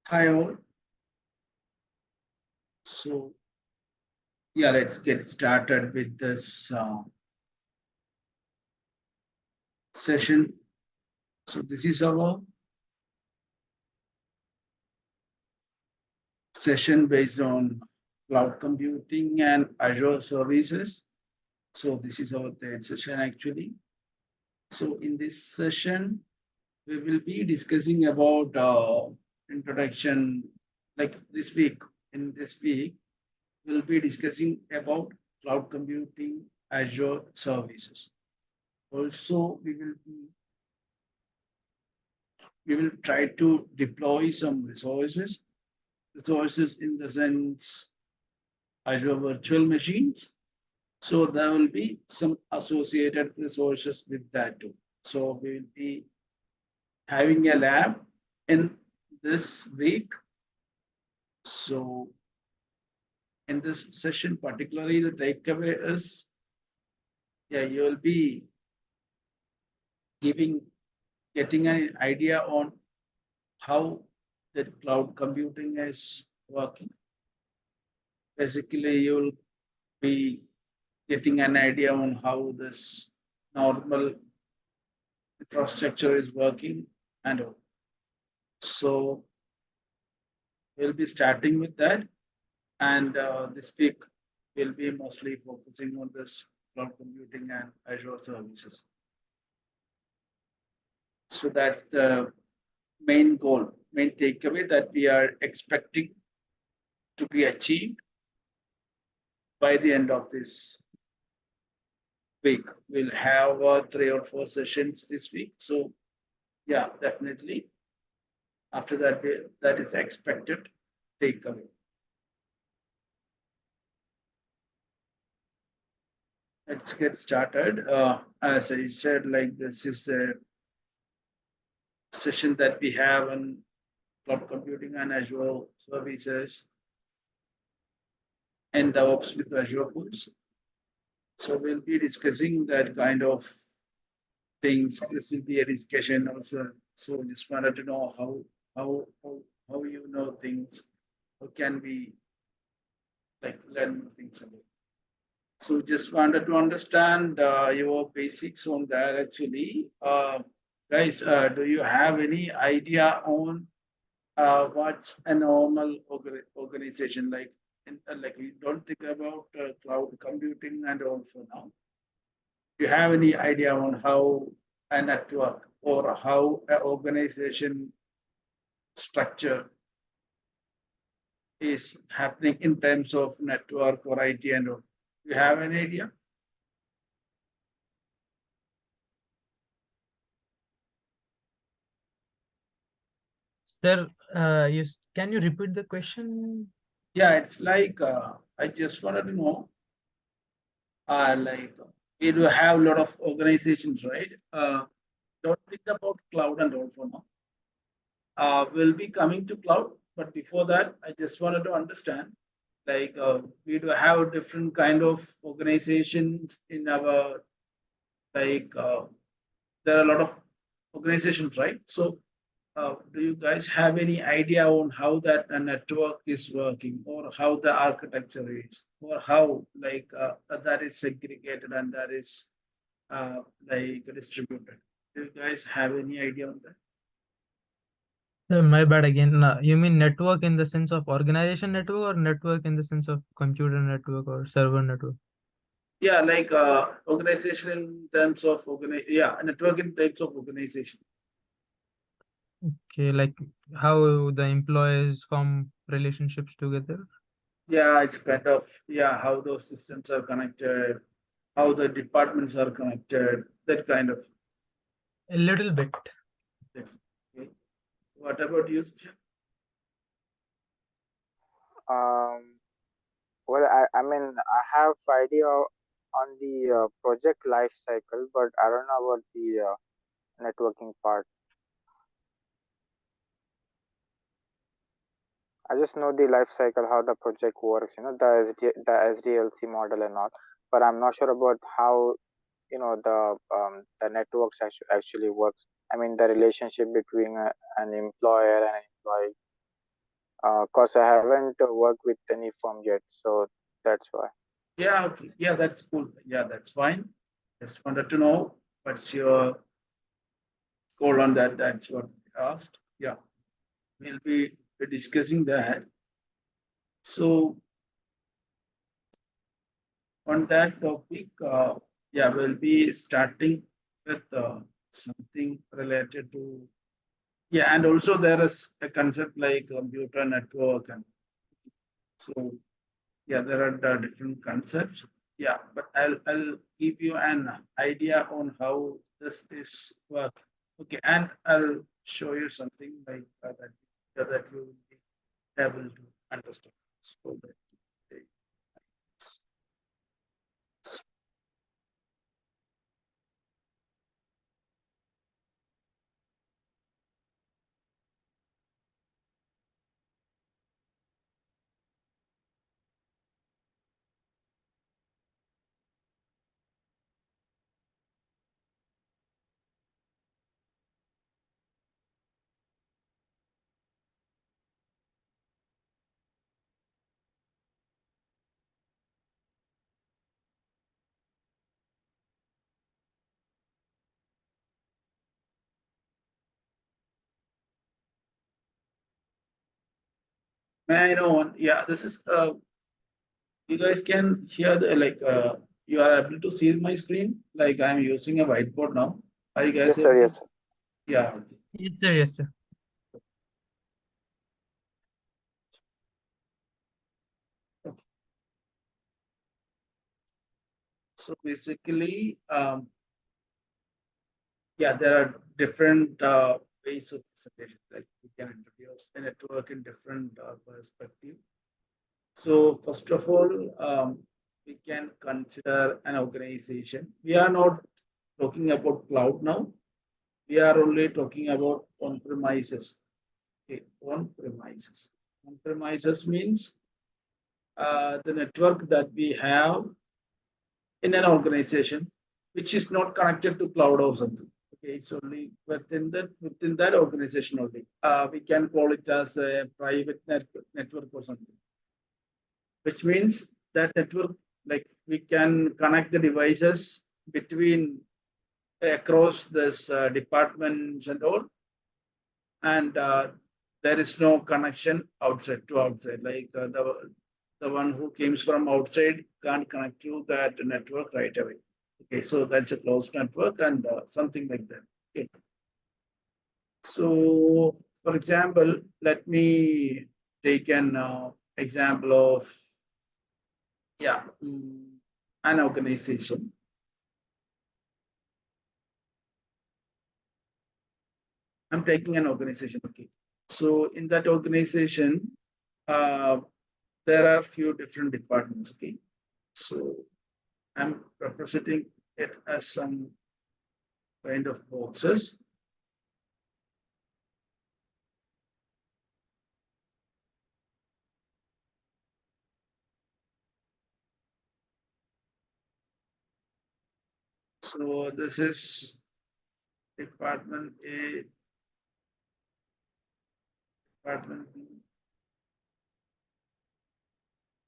Hi all. So yeah, let's get started with this session. So this is our session based on cloud computing and Azure services. So this is our third session actually. So in this session, we will be discussing about introduction. Like this week, in this week, we'll be discussing about cloud computing Azure services. Also, we will try to deploy some resources in the sense Azure virtual machines. So there will be some associated resources with that too. So we will be having a lab in this week. So in this session, particularly the takeaway is, yeah, you will be giving getting an idea on how the cloud computing is working. Basically, you will be getting an idea on how this normal infrastructure is working and all. So we'll be starting with that, and this week we'll be mostly focusing on this cloud computing and Azure services. So that's the main goal, main takeaway that we are expecting to be achieved by the end of this week. We'll have 3 or 4 sessions this week. So yeah, definitely after that, that is expected takeaway. Let's get started. As I said, like this is a session that we have on cloud computing and Azure services and Devops with Azure tools. So we'll be discussing that kind of things. This will be a discussion also. So just wanted to know how you know things. How can we like learn new things about? So just wanted to understand your basics on that actually. Guys, do you have any idea on what's a normal organization like? Like we don't think about cloud computing and all for now. Do you have any idea on how a network or how an organization structure is happening in terms of network or IT and all? Do you have any idea? Sir, can you repeat the question? Yeah, it's like I just wanted to know, like we do have a lot of organizations, right? Don't think about cloud and all for now. We'll be coming to cloud, but before that, I just wanted to understand, like we do have different kind of organizations in our like there are a lot of organizations, right? So do you guys have any idea on how that network is working or how the architecture is or how like that is segregated and that is like distributed? Do you guys have any idea on that? My bad again. You mean network in the sense of organization network or network in the sense of computer network or server network? Yeah, like organization in terms of yeah, network in types of organization. Okay, like how the employees form relationships together. Yeah, it's kind of yeah how those systems are connected, how the departments are connected, that kind of A little bit. thing. Okay. What about you, Sujit? Um, well, I mean, I have idea on the project life cycle, but I don't know about the networking part. I just know the life cycle, how the project works, the SDLC model and all, but I'm not sure about how, the networks actually works. I mean, the relationship between an employer and an employee. Cause I haven't worked with any firm yet, so that's why. Yeah, okay. Yeah, that's cool. Yeah, that's fine. Just wanted to know what's your goal on that. That's what I asked. Yeah, we'll be discussing that. So on that topic, yeah, we'll be starting with something related to, yeah, and also there is a concept like computer network, and so yeah, there are the different concepts. Yeah, but I'll give you an idea on how this is work. Okay, and I'll show you something like that you will be able to understand. So that, may I know? Yeah, this is you guys can hear the like you are able to see my screen. Like I'm using a whiteboard now. Are you guys Yes, sir. able to? Yes, sir. Yeah. Okay. Yes, sir. Yes, sir. Okay. So basically, yeah, there are different ways of presentation. Like we can introduce a network in different perspective. So first of all, we can consider an organization. We are not talking about cloud now. We are only talking about on premises. Okay, on premises. On premises means the network that we have in an organization, which is not connected to cloud or something. Okay, it's only within that organization only. We can call it as a private network or something, which means that network, like we can connect the devices between across this departments and all, and there is no connection outside to outside. Like the one who comes from outside can't connect to that network right away. Okay, so that's a closed network and something like that. Okay. So, for example, let me take an example of, yeah, an organization. I'm taking an organization. Okay. So in that organization, uh, there are few different departments. Okay. So I'm representing it as some kind of boxes. So this is department A, department B,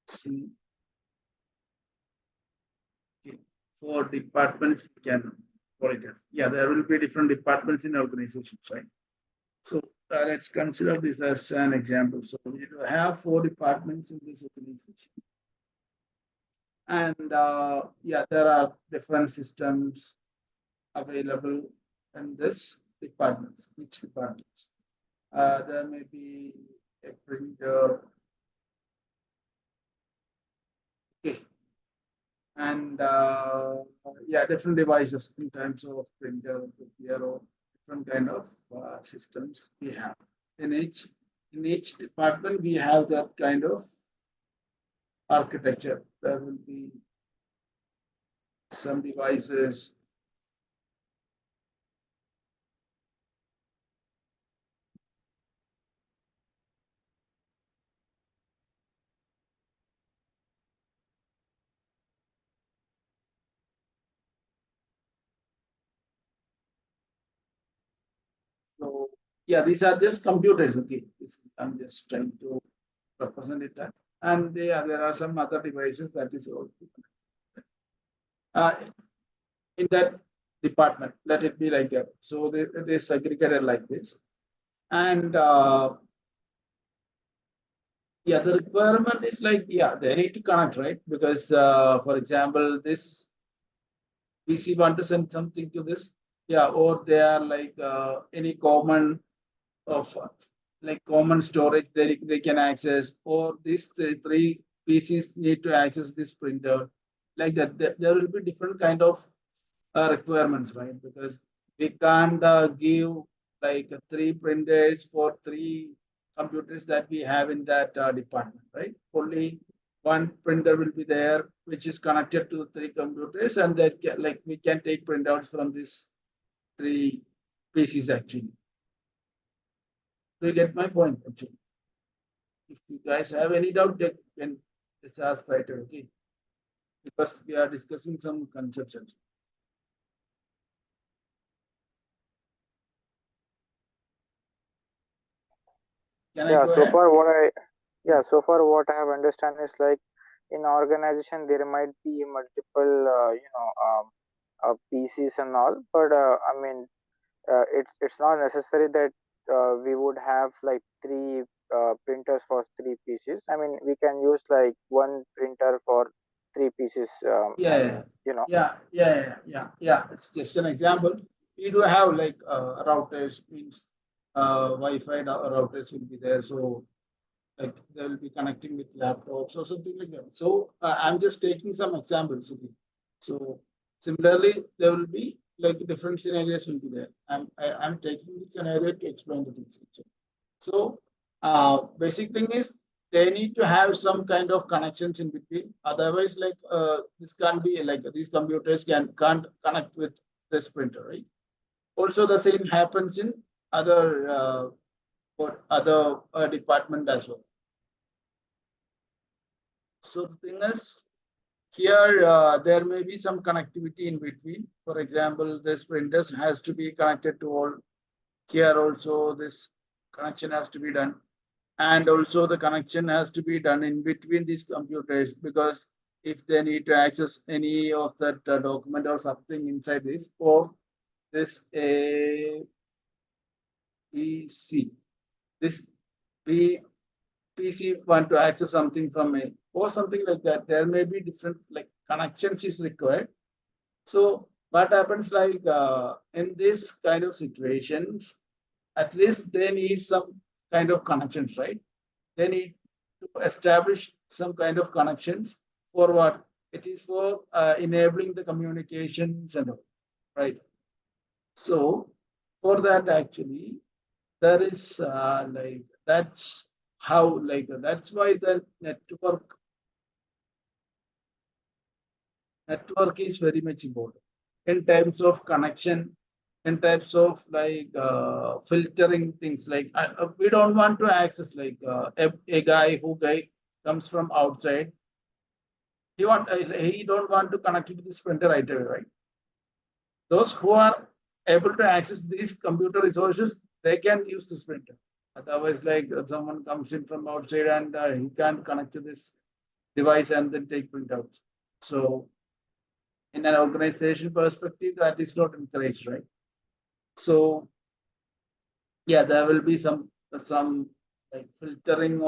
C. Okay. Four departments we can call it as. Yeah, there will be different departments in organizations, right? So let's consider this as an example. So we have four departments in this organization. And yeah, there are different systems available in this departments, each departments. There may be a printer, okay, and yeah, different devices in terms of printer, copier, or different kind of systems we have. In each department, we have that kind of architecture. There will be some devices. So yeah, these are just computers. Okay, I'm just trying to represent it that. And there are some other devices that is also in that department. Let it be like that. So it is segregated like this. And yeah, the requirement is like, yeah, they need to connect, right? Because for example, this PC want to send something to this, yeah, or they are like any common of like common storage they can access, or these three PCs need to access this printer, like that. There will be different kind of requirements, right? Because we can't give like three printers for three computers that we have in that department, right? Only one printer will be there, which is connected to three computers, and that like we can take printouts from these three PCs actually. Do you get my point actually? If you guys have any doubt, then can just ask right away, okay? Because we are discussing some concepts. Can I Yeah, go so ahead? far what so far what I have understand is like in organization there might be multiple PCs and all, but I mean it's not necessary that we would have like three printers for three pieces. I mean we can use like one printer for three pieces. Yeah, yeah. It's just an example. We do have like routers, means Wi-Fi routers will be there. So like they will be connecting with laptops or something like that. So I'm just taking some examples. Okay. So similarly, there will be like different scenarios will be there. I'm taking the scenario to explain the things. So basic thing is they need to have some kind of connections in between. Otherwise, like this can't be like these computers can't connect with this printer, right? Also, the same happens in other for other department as well. So the thing is, here there may be some connectivity in between. For example, this printers has to be connected to all. Here also this connection has to be done. And also the connection has to be done in between these computers, because if they need to access any of that document or something inside this, or this PC, this PC want to access something from a or something like that, there may be different like connections is required. So what happens like in this kind of situations, at least they need some kind of connections, right? They need to establish some kind of connections for what? It is for enabling the communications and all, right? So for that actually, there is like that's how like that's why the network is very much important in terms of connection, in types of like filtering things like we don't want to access like a guy who comes from outside. He don't want to connect to this printer right away, right? Those who are able to access these computer resources, they can use this printer. Otherwise, like someone comes in from outside and he can't connect to this device and then take printouts. So in an organization perspective, that is not encouraged, right? So yeah, there will be some like filtering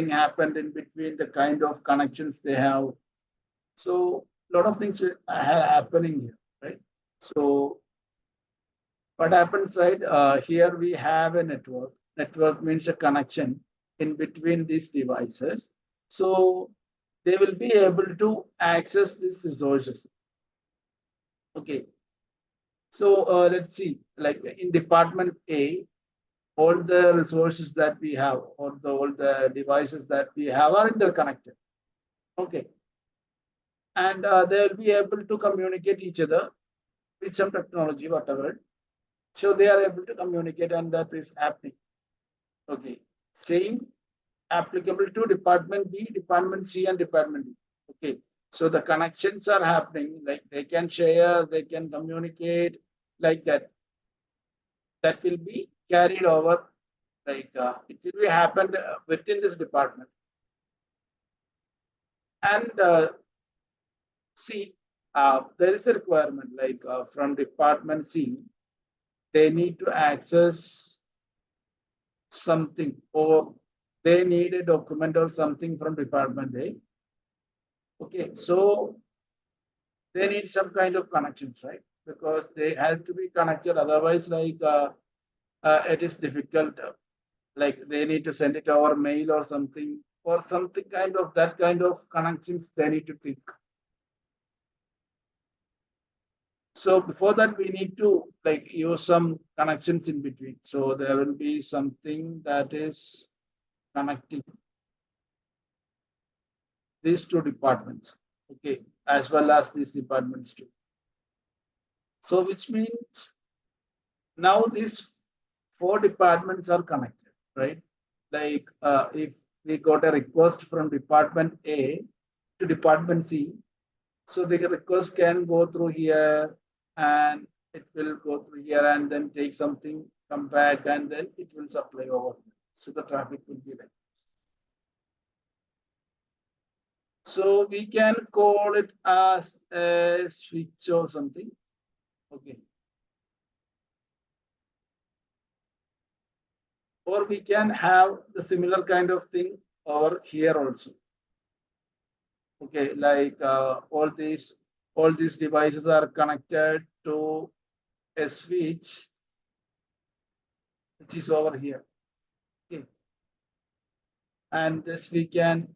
happened in between the kind of connections they have. So a lot of things are happening here, right? So what happens, right? Here we have a network. Network means a connection in between these devices. So they will be able to access these resources. Okay. So let's see, like in department A, all the resources that we have, or all the devices that we have are interconnected. Okay. And they'll be able to communicate each other with some technology, whatever. So they are able to communicate, and that is happening. Okay. Same applicable to department B, department C, and department D. Okay. So the connections are happening, like they can share, they can communicate like that. That will be carried over like it will be happened within this department. And see, there is a requirement like from department C, they need to access something, or they need a document or something from department A. Okay, so they need some kind of connections, right? Because they have to be connected, otherwise, like it is difficult. Like they need to send it over mail or something kind of that kind of connections they need to think. So before that, we need to like use some connections in between. So there will be something that is connecting these two departments, okay, as well as these departments too. So which means now these four departments are connected, right? Like if we got a request from department A to department C, so the request can go through here and it will go through here and then take something, come back, and then it will supply over here. So the traffic will be like. So we can call it as a switch or something. Okay. Or we can have the similar kind of thing over here also. Okay, like all these devices are connected to a switch which is over here. Okay. And this we can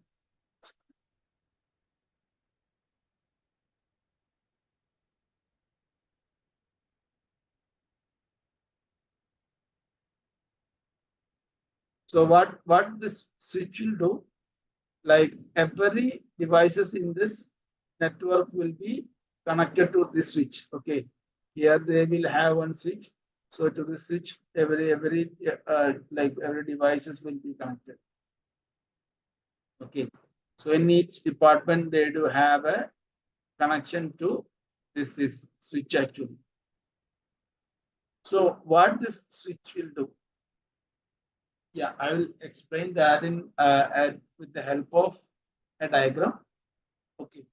so what this switch will do, like every devices in this network will be connected to this switch. Okay, here they will have one switch. So to the switch, every like every devices will be connected. Okay, so in each department they do have a connection to this is switch actually. So what this switch will do? Yeah, I will explain that in with the help of a diagram. Okay.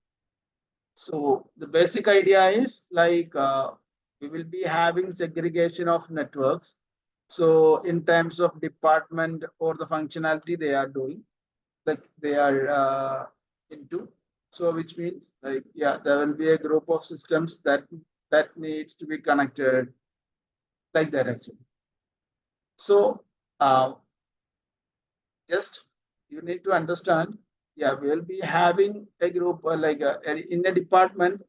So the basic idea is like we will be having segregation of networks. So in terms of department or the functionality they are doing, like they are into. So which means like yeah, there will be a group of systems that needs to be connected like that actually. So uh, just you need to understand. Yeah, we will be having a group like in a department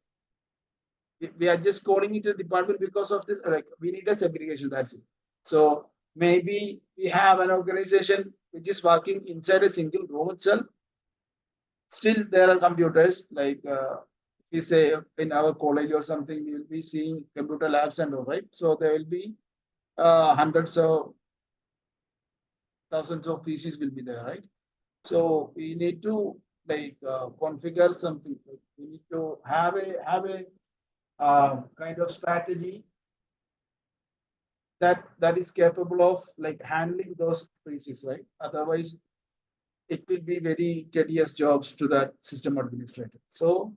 we are just calling it a department because of this, like we need a segregation, that's it. So maybe we have an organization which is working inside a single room itself. Still there are computers, like we say in our college or something, we will be seeing computer labs and all, right? So there will be hundreds of thousands of PCs will be there, right? So we need to like configure something. Like we need to have a kind of strategy that is capable of like handling those crises, right? Otherwise, it will be very tedious jobs to that system administrator. So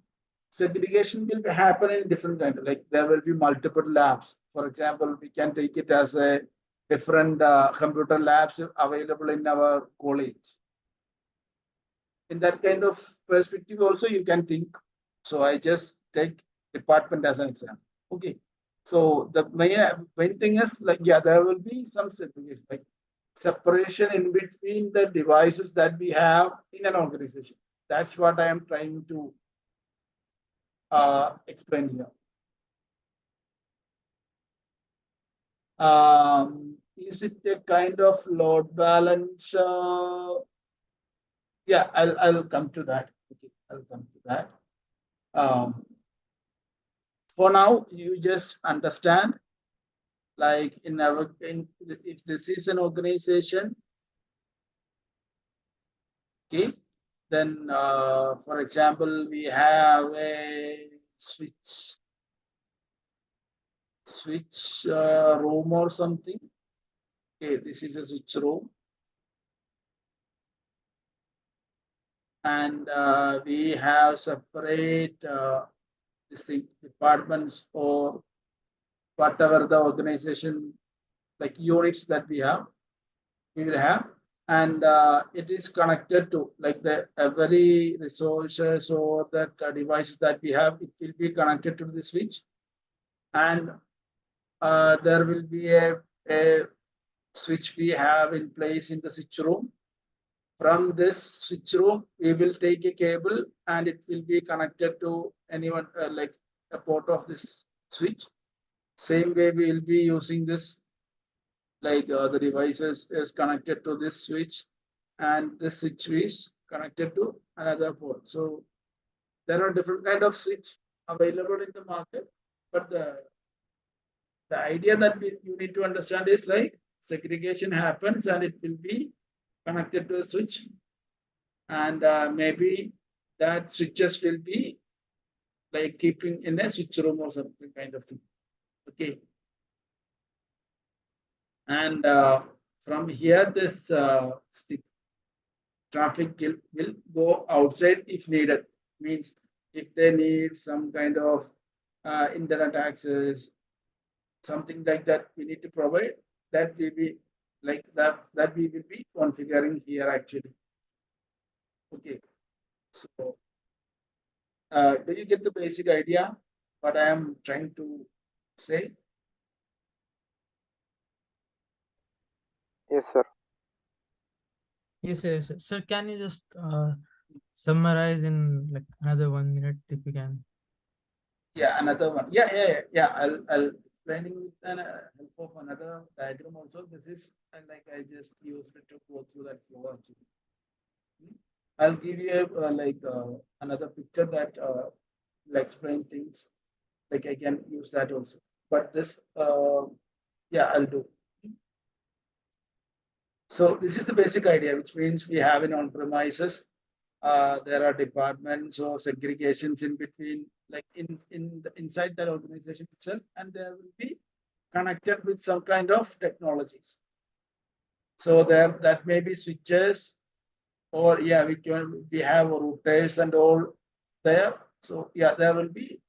segregation will happen in different kind of like there will be multiple labs. For example, we can take it as a different computer labs available in our college. In that kind of perspective, also you can think. So I just take department as an example. Okay. So the main thing is like, yeah, there will be some segregation, like separation in between the devices that we have in an organization. That's what I am trying to explain here. Is it a kind of load balance? Yeah, I'll come to that. Okay, I'll come to that. For now, you just understand like if this is an organization, okay, then for example we have a switch room or something. Okay, this is a switch room. And we have separate this thing, departments or whatever the organization, like units that we will have. And it is connected to like the every resources or that devices that we have, it will be connected to the switch. And there will be a switch we have in place in the switch room. From this switch room, we will take a cable and it will be connected to anyone like a port of this switch. Same way we will be using this, like the devices is connected to this switch and this switch is connected to another port. So there are different kind of switch available in the market, but the idea that you need to understand is like segregation happens and it will be connected to a switch, and maybe that switches will be like keeping in a switch room or something kind of thing. Okay. And from here, this traffic will go outside if needed. Means if they need some kind of internet access, something like that, we need to provide. That will be like that we will be configuring here actually. Okay. So do you get the basic idea what I am trying to say? Yes, sir. Yes, yes. Sir, can you just summarize in like another 1 minute if you can? Yeah, another one. Yeah. I'll explaining with an help of another diagram also. This is and like I just used it to go through that flow actually. I'll give you another picture that will explain things. Like I can use that also. But this, yeah, I'll do. So this is the basic idea, which means we have in on-premises. There are departments or segregations in between, like inside that organization itself, and there will be connected with some kind of technologies. So there that may be switches, or yeah, we have routers and all there. So yeah, there will be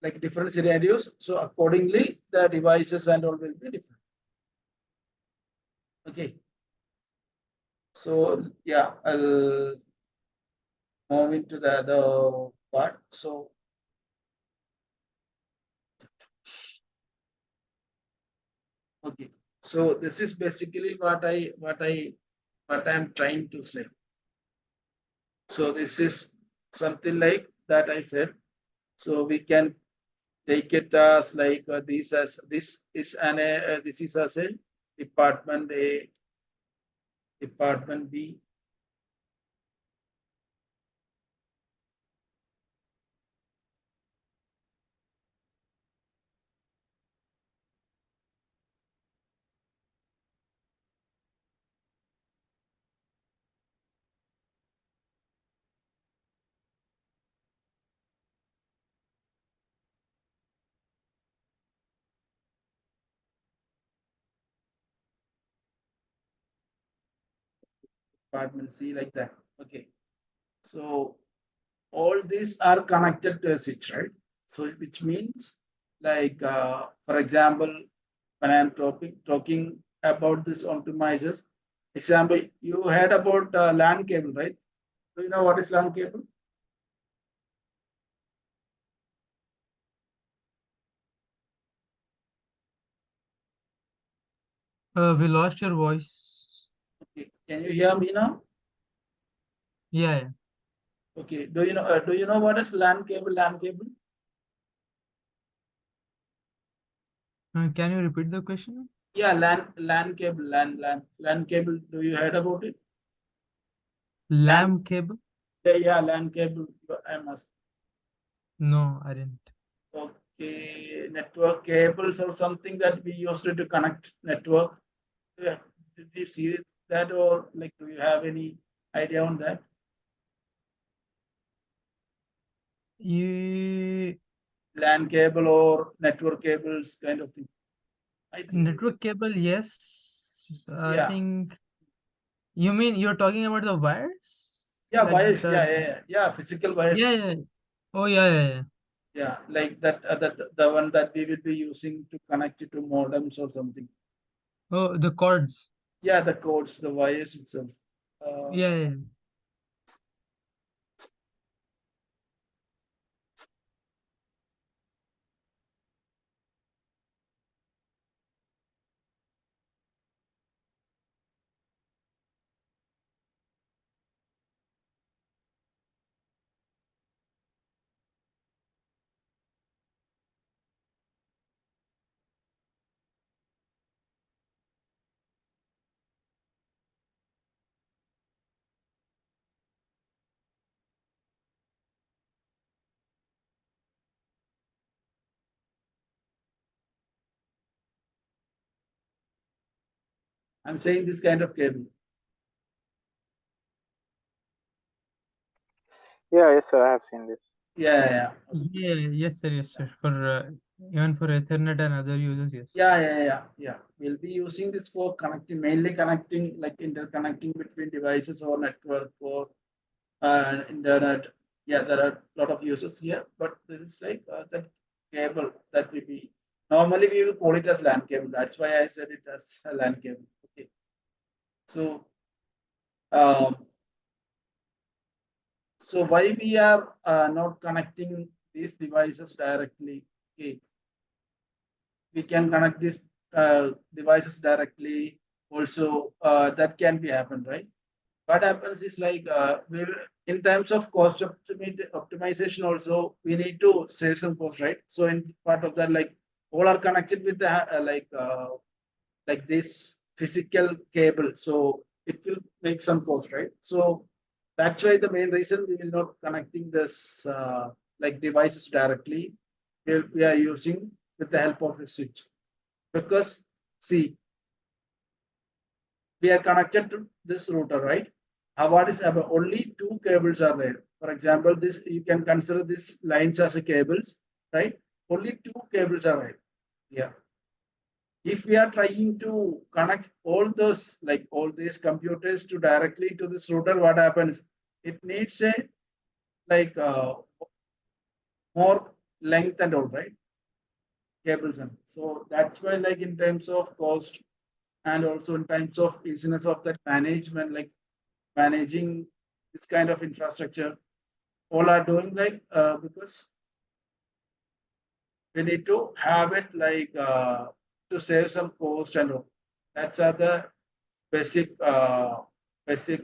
like different scenarios. So accordingly, the devices and all will be different. Okay. So yeah, I'll move into the other part. So okay. So this is basically what I'm trying to say. So this is something like that I said. So we can take it as like this is this is as a department A, department B, department C, like that. Okay. So all these are connected to a switch, right? So which means like for example, when I'm talking about this optimizers, example, you heard about LAN cable, right? Do you know what is LAN cable? We lost your voice. Okay. Can you hear me now? Yeah. Okay. Do you know what is LAN cable? LAN cable? Can you repeat the question? Yeah, LAN cable, LAN cable. Do you heard about it? LAN, Lamb cable? yeah, LAN cable. I must. No, I didn't. Okay, network cables or something that we used to connect network. Yeah. Did you see that, or like, do you have any idea on that? You LAN cable or network cables kind of thing. I think network cable, yes. I Yeah. think you mean you're talking about the wires? Yeah, Like wires. the Yeah, physical wires. yeah, yeah. Oh yeah, yeah, yeah. Yeah, like that, the one that we will be using to connect it to modems or something. Oh, the cords. Yeah, the codes, the wires itself. Yeah, yeah. I'm saying this kind of cable. Yeah, yes, sir. I have seen this. Yeah. Yeah, yes, sir, yes, sir. For even for Ethernet and other users, yes. Yeah. We'll be using this for connecting, mainly connecting, like interconnecting between devices or network or internet. Yeah, there are a lot of users here, but this is like that cable that will be. Normally, we will call it as LAN cable. That's why I said it as a LAN cable. Okay. So, um, so why we are not connecting these devices directly? Okay, we can connect these devices directly. Also, that can be happen, right? What happens is like in terms of cost optimization also we need to save some cost, right? So in part of that, like all are connected with the like this physical cable, so it will make some cost, right? So that's why the main reason we will not connecting this like devices directly. We are using with the help of a switch, because see, we are connected to this router, right? What is about only two cables are there. For example, this you can consider this lines as a cables, right? Only two cables are there. Yeah. If we are trying to connect all those, like all these computers to directly to this router, what happens? It needs a like more length and all, right? Cables and so that's why, like in terms of cost and also in terms of easiness of that management, like managing this kind of infrastructure, all are doing like because we need to have it like to save some cost and all. That's the basic basic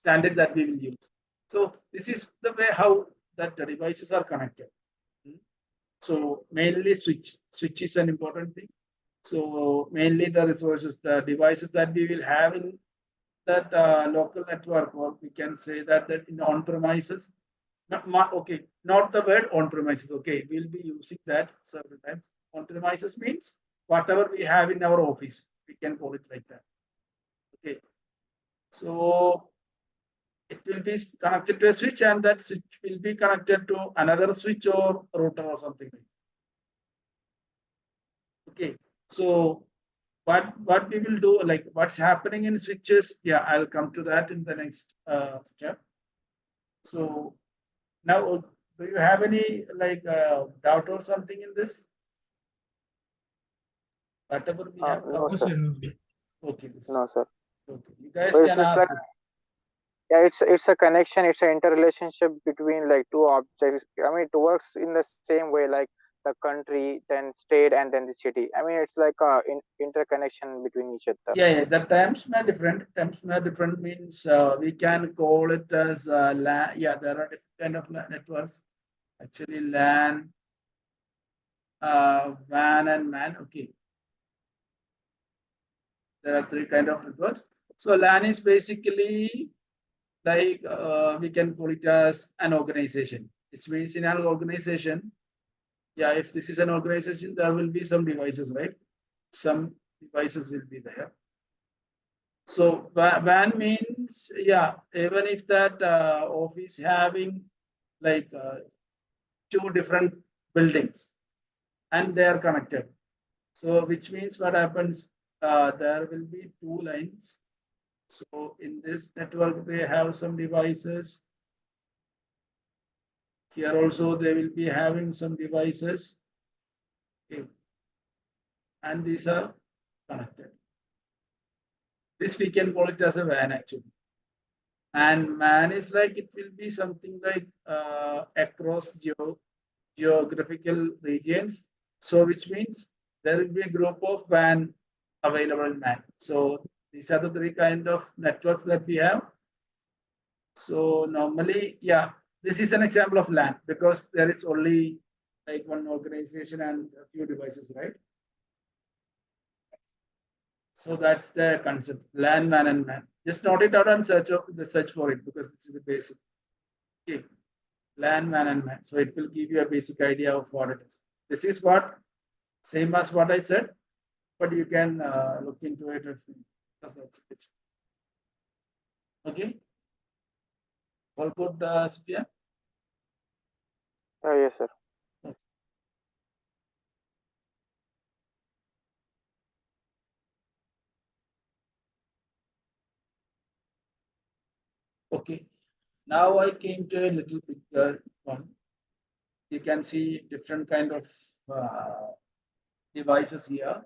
standard that we will use. So this is the way how that the devices are connected. So mainly switch is an important thing. So mainly the resources, the devices that we will have in that local network, or we can say that in on premises. Okay, not the word on premises. Okay, we'll be using that several times. On premises means whatever we have in our office, we can call it like that. Okay, so it will be connected to a switch, and that switch will be connected to another switch or router or something. Okay, so what we will do, like what's happening in switches? Yeah, I'll come to that in the next step. So now, do you have any like doubt or something in this? Whatever we have No, No, covered. sir. sir, no, sir. Okay, No, sir. okay. You guys So it's can just ask like, it. yeah, it's a connection. It's an interrelationship between like two objects. I mean, it works in the same way, like the country, then state, and then the city. I mean, it's like a interconnection between each other. Yeah. The terms may different. Terms may different means we can call it as LAN. Yeah, there are different kind of networks. Actually, LAN, WAN, and MAN. Okay, there are three kind of networks. So LAN is basically like we can call it as an organization. It means in an organization, yeah, if this is an organization, there will be some devices, right? Some devices will be there. So WAN means, yeah, even if that office having like two different buildings and they are connected. So which means what happens? there will be two lines. So in this network, they have some devices. Here also they will be having some devices. Okay. And these are connected. This we can call it as a WAN actually. And WAN is like it will be something like across geographical regions. So which means there will be a group of WAN available in WAN. So these are the three kind of networks that we have. So normally, yeah, this is an example of LAN because there is only like one organization and a few devices, right? So that's the concept, LAN, WAN, and MAN. Just note it out and search for it because this is the basic. Okay, LAN, WAN, and MAN. So it will give you a basic idea of what it is. This is what same as what I said, but you can look into it because that's it. Okay, all good, Sophia? Yes, sir. Okay, now I came to a little bigger one. You can see different kind of devices here.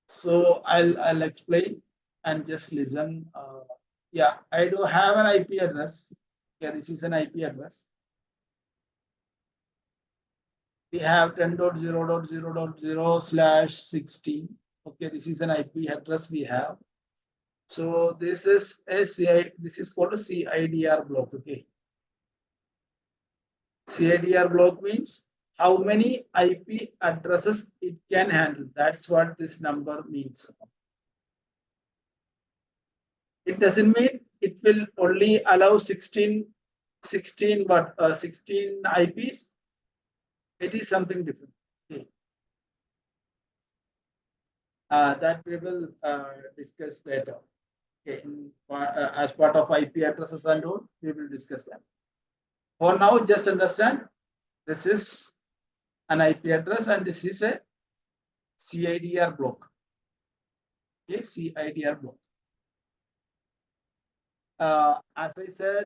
So I'll explain and just listen. Yeah, I do have an IP address. Yeah, this is an IP address. We have 10.0.0.0/16. Okay, this is an IP address we have. So this is a CI. This is called a CIDR block. Okay, CIDR block means how many IP addresses it can handle. That's what this number means. It doesn't mean it will only allow 16 IPs. It is something different. Okay. That we will discuss later. Okay. As part of IP addresses and all, we will discuss that. For now, just understand this is an IP address and this is a CIDR block. Okay, CIDR block. As I said,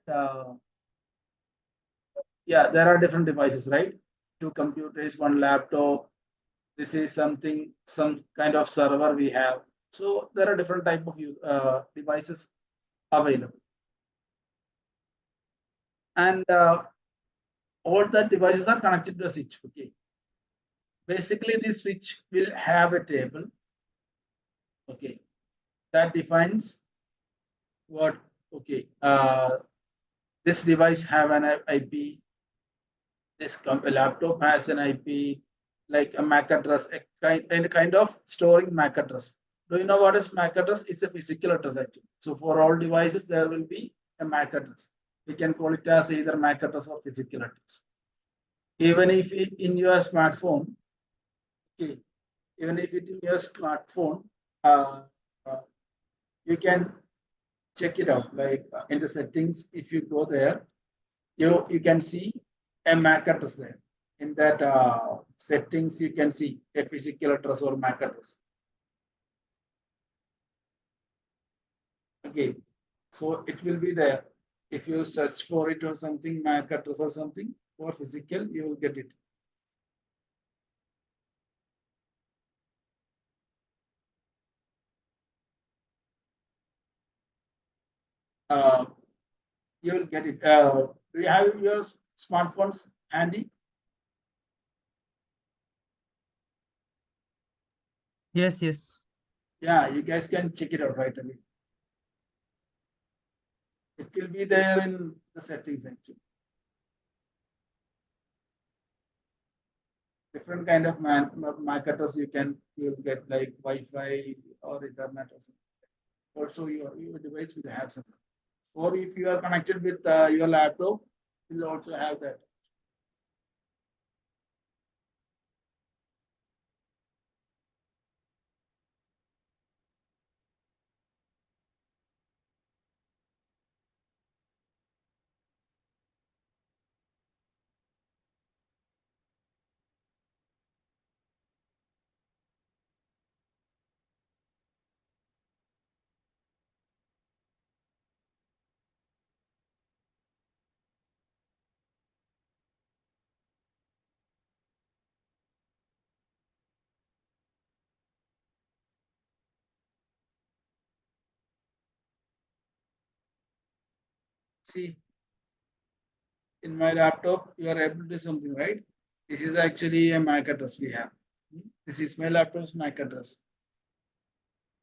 yeah, there are different devices, right? Two computers, one laptop. This is something, some kind of server we have. So there are different type of devices available. And all the devices are connected to a switch. Okay. Basically, this switch will have a table. Okay. That defines what, okay, this device have an IP, this laptop has an IP, like a MAC address, a kind of storing MAC address. Do you know what is MAC address? It's a physical address actually. So for all devices, there will be a MAC address. We can call it as either MAC address or physical address. Even if in your smartphone, okay, even if it in your smartphone, uh, uh, you can check it out. Like in the settings, if you go there, you can see a MAC address there. In that settings, you can see a physical address or MAC address. Okay, so it will be there. If you search for it or something, MAC address or something, or physical, you will get it. Uh, you will get it. Do you have your smartphones handy? Yes, yes. Yeah, you guys can check it out right away. It will be there in the settings actually. Different kind of MAC address you will get like Wi-Fi or Ethernet or something. Also, your device will have something. Or if you are connected with your laptop, you will also have that. See, in my laptop, you are able to do something, right? This is actually a MAC address we have. This is my laptop's MAC address.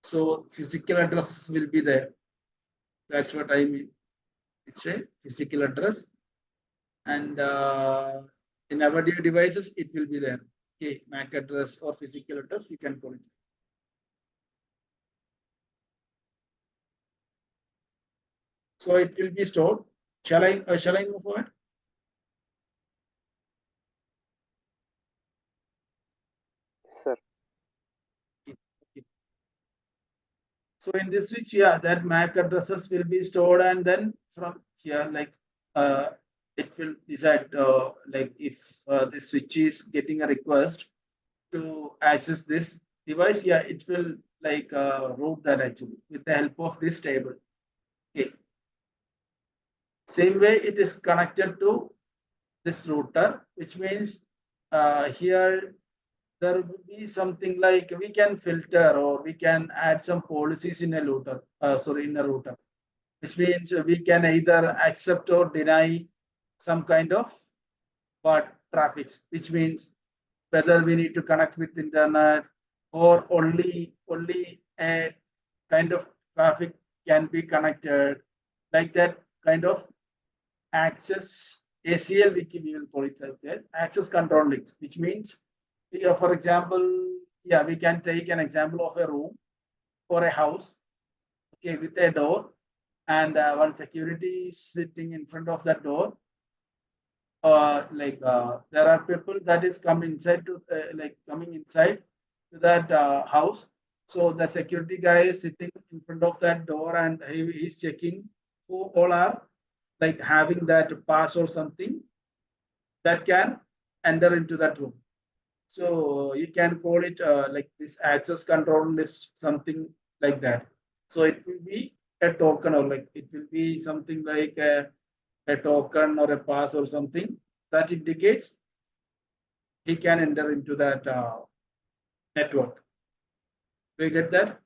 So physical address will be there. That's what I mean. It's a physical address, and in our devices, it will be there. Okay, MAC address or physical address, you can call it. So it will be stored. Shall I move forward? Sir. So in this switch, yeah, that MAC addresses will be stored, and then from here, like it will decide like if the switch is getting a request to access this device, yeah, it will like route that actually with the help of this table. Okay. Same way it is connected to this router, which means here there will be something like we can filter or we can add some policies in a router, in a router, which means we can either accept or deny some kind of traffics, which means whether we need to connect with internet or only a kind of traffic can be connected, like that kind of access ACL, we will call it like that, access control links, which means, for example, yeah, we can take an example of a room or a house, okay, with a door, and one security is sitting in front of that door. There are people that is coming inside to coming inside to that house. So the security guy is sitting in front of that door, and he's checking who all are like having that pass or something that can enter into that room. So you can call it like this access control list, something like that. So it will be a token, or like it will be something like a token or a pass or something that indicates he can enter into that network. Do you get that?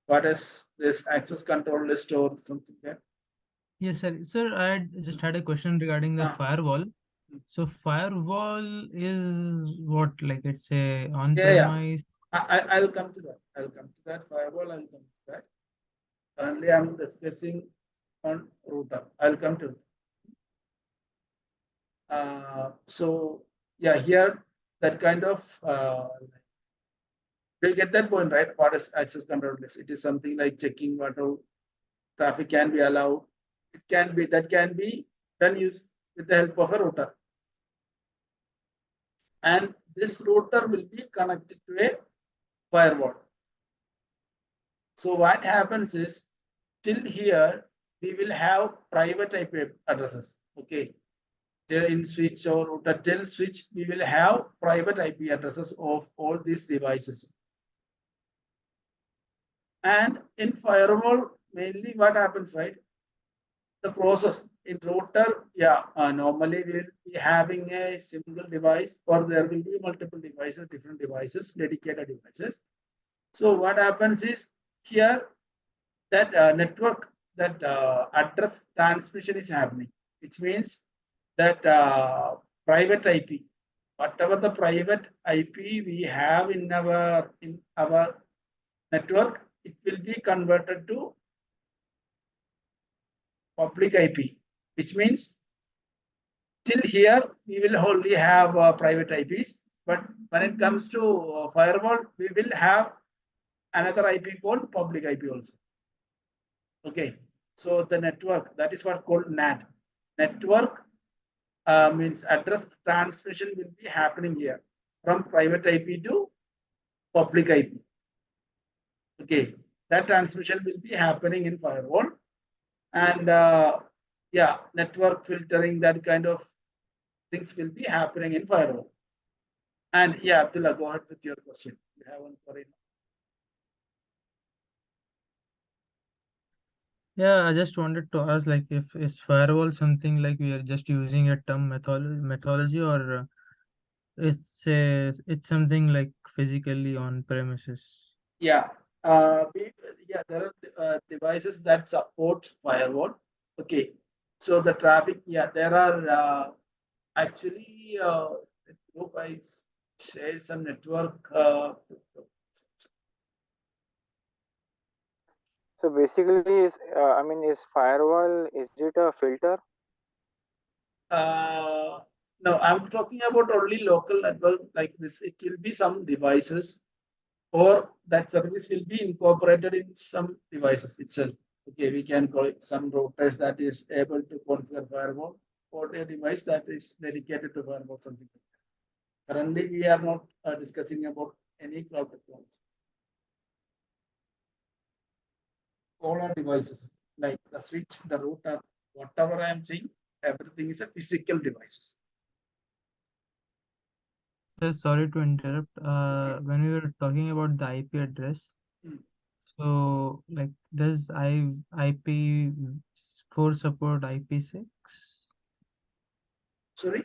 What is this access control list or something like that? Yes, sir. Sir, I just had a question regarding the firewall. So firewall is what, like it's a on-premise? I'll come to that. Firewall, I'll come to that. Currently, I'm discussing on router. I'll come to it. So yeah, here that kind of we get that point, right? What is access control list? It is something like checking what all traffic can be allowed. It can be done use with the help of a router, and this router will be connected to a firewall. So what happens is, till here we will have private IP addresses. Okay, in switch or router till switch, we will have private IP addresses of all these devices. And in firewall, mainly what happens, right? The process in router, yeah, normally we will be having a single device, or there will be multiple devices, different devices, dedicated devices. So what happens is, here that network, that address transmission is happening, which means that private IP, whatever the private IP we have in our network, it will be converted to public IP, which means till here we will only have private IPs, but when it comes to firewall, we will have another IP called public IP also. Okay, so the network, that is what called NAT. Network means address transmission will be happening here from private IP to public IP. Okay, that transmission will be happening in firewall, and yeah, network filtering, that kind of things will be happening in firewall. And yeah, Abdullah, go ahead with your question. You have one for it. Yeah, I just wanted to ask, like, if is firewall something like we are just using a term methodology, or it's something like physically on premises? Yeah, yeah, there are devices that support firewall. Okay, So the traffic, there are actually the group I shared some network. So basically, is firewall, is it a filter? No, I'm talking about only local network like this. It will be some devices, or that service will be incorporated in some devices itself. Okay, we can call it some routers that is able to configure firewall, or a device that is dedicated to firewall, something like that. Currently, we are not discussing about any cloud technology. All are devices like the switch, the router, whatever I am saying, everything is a physical devices. Sorry to interrupt. Okay. When we were talking about the IP address, Hmm. so like does IP4 support IP6? Sorry,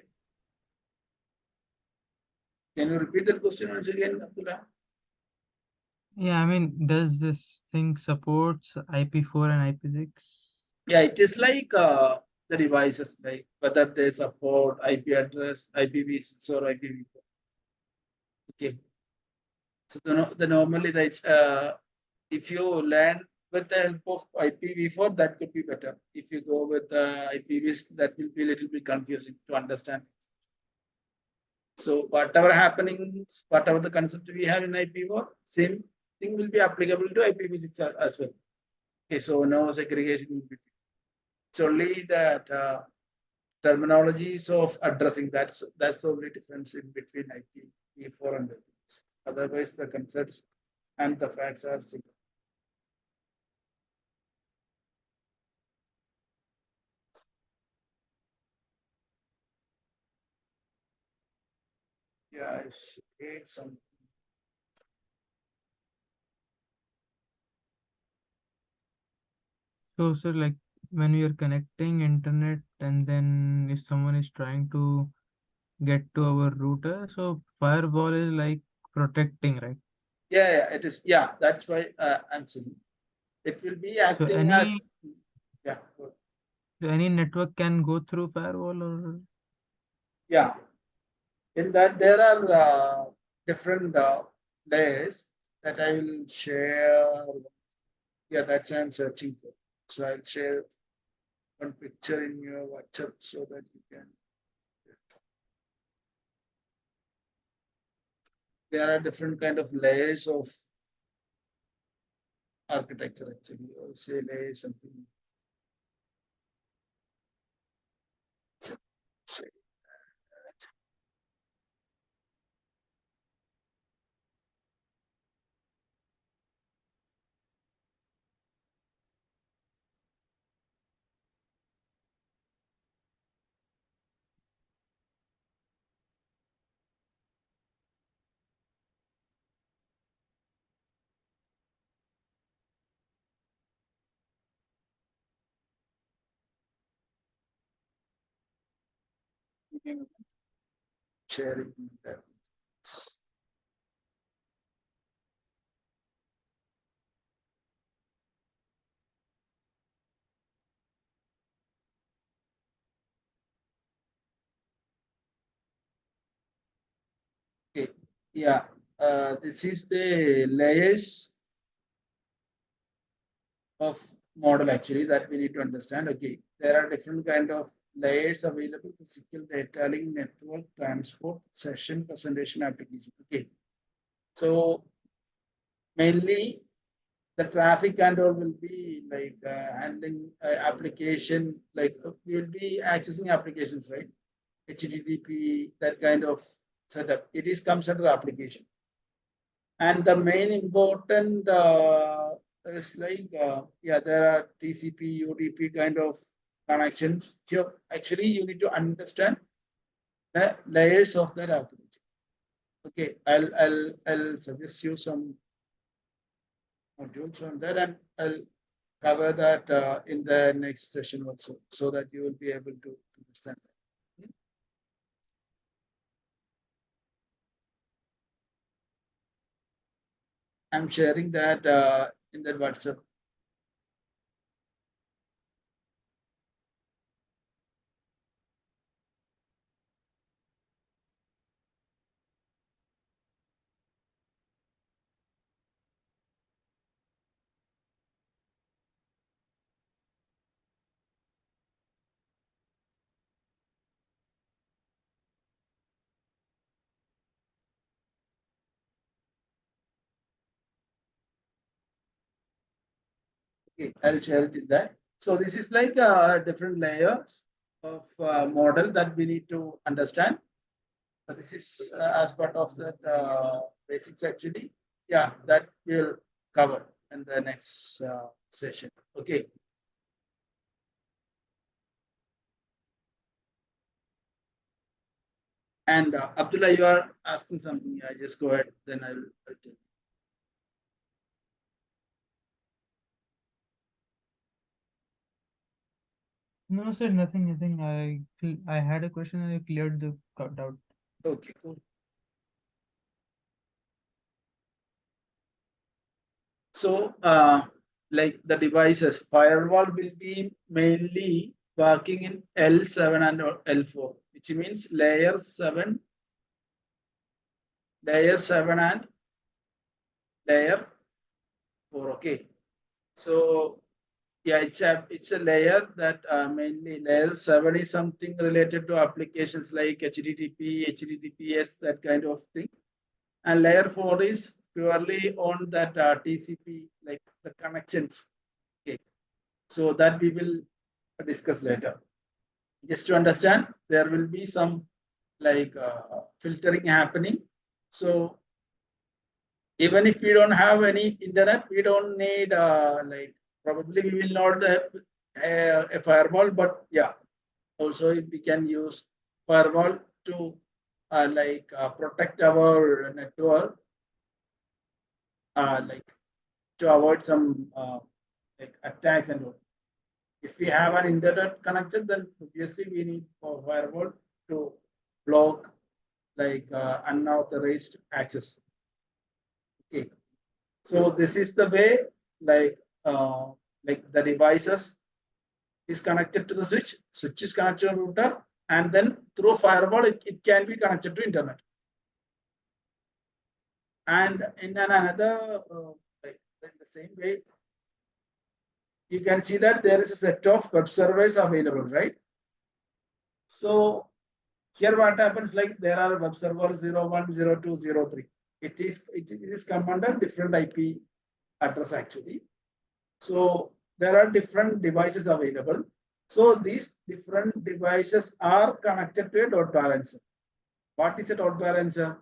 can you repeat that question once again, Abdullah? Yeah, I mean, does this thing supports IP4 and IP6? Yeah, it is like the devices, like whether they support IP address, IPv6 or IPv4. Okay, so the normally that's if you learn with the help of IPv4, that could be better. If you go with IPv6, that will be a little bit confusing to understand. So whatever happening, whatever the concept we have in IPv4, same thing will be applicable to IPv6 as well. Okay, so no segregation will be. It's only that terminologies of addressing. That's the only difference in between IPv4 and IPv6. Otherwise, the concepts and the facts are similar. Yeah, I shared some. So, sir, like when we are connecting internet and then if someone is trying to get to our router, so firewall is like protecting, right? Yeah, it is. Yeah, that's why I'm saying it will be So acting as. any Yeah, so any network can go through firewall or yeah. In that, there are different layers that I will share. Yeah, that's what I'm searching for. So I'll share one picture in your WhatsApp so that you can. There are different kind of layers of architecture actually, or say layer something. Say, sharing that. Okay, yeah, this is the layers of model actually that we need to understand. Okay, there are different kind of layers available: physical, data link, network, transport, session, presentation, application. Okay, so mainly the traffic control will be like handling application, like we will be accessing applications, right? HTTP, that kind of setup. It is comes under application. And the main important is like, there are TCP, UDP kind of connections. So actually, you need to understand the layers of that architecture. Okay, I'll suggest you some modules on that, and I'll cover that in the next session also, so that you will be able to understand that. I'm sharing that in that WhatsApp. Okay, I'll share it in that. So this is like different layers of model that we need to understand. This is as part of that basics actually. Yeah, that we'll cover in the next session. Okay. And Abdullah, you are asking something. I just go ahead. Then I'll tell you. No, sir, nothing, nothing. I had a question and I cleared the doubt. Okay, cool. So, like the devices, firewall will be mainly working in L7 and L4, which means layer 7 and layer 4. Okay. So, yeah, it's a layer that mainly layer 7 is something related to applications like HTTP, HTTPS, that kind of thing. And layer 4 is purely on that TCP, like the connections. Okay. So that we will discuss later. Just to understand, there will be some like filtering happening. So even if we don't have any internet, we don't need like probably we will not have a firewall, but yeah, also we can use firewall to like protect our network, like to avoid some like attacks and all. If we have an internet connected, then obviously we need a firewall to block like unauthorized access. Okay, so this is the way like the devices is connected to the switch. Switch is connected to the router, and then through firewall it can be connected to internet. And in another like in the same way, you can see that there is a set of web servers available, right? So here what happens, like there are web server 01, 02, 03. It is come under different IP address actually. So there are different devices available. So these different devices are connected to a load balancer. What is a load balancer?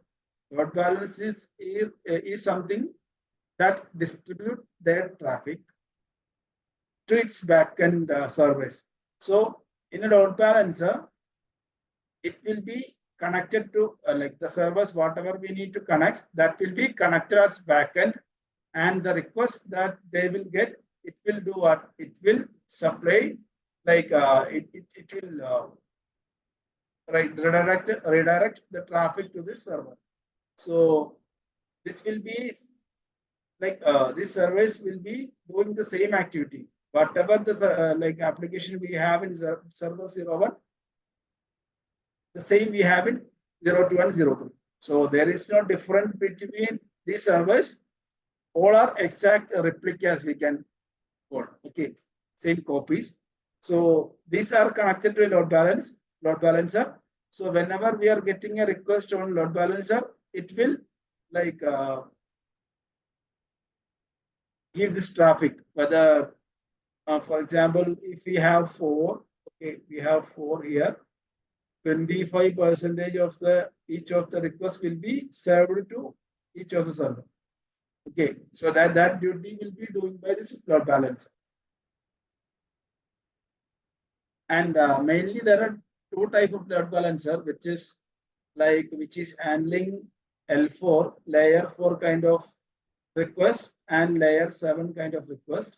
Load balancer is something that distribute their traffic to its backend service. So in a load balancer, it will be connected to like the servers, whatever we need to connect, that will be connected as backend, and the request that they will get, it will do what? It will supply, like it will redirect the traffic to this server. So this will be like this service will be doing the same activity. Whatever the like application we have in server 01, the same we have in 02 and 03. So there is no difference between these servers. All are exact replicas we can call. Okay, same copies. So these are connected to a load balancer. So whenever we are getting a request on load balancer, it will like give this traffic. Whether, for example, if we have 4, okay, we have 4 here. 25% of the each of the requests will be served to each of the server. Okay, so that duty will be doing by this load balancer. And mainly there are two type of load balancer, which is handling L4 layer 4 kind of request and layer 7 kind of request.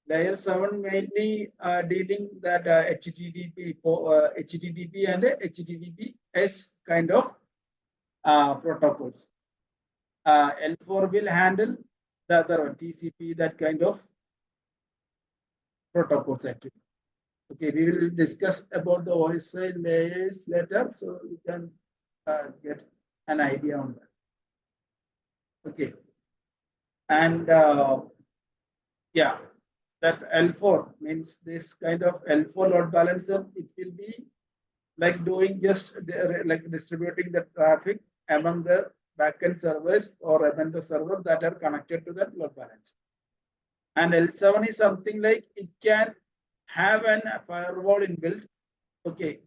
Layer 7 mainly dealing that HTTP and HTTPS kind of protocols. L4 will handle the other one, TCP, that kind of protocols actually. Okay, we will discuss about the OSI layers later, so you can get an idea on that. Okay, and yeah, that L4 means this kind of L4 load balancer. It will be like doing just like distributing the traffic among the backend servers or among the servers that are connected to that load balancer. And L7 is something like it can have a firewall inbuilt. Okay.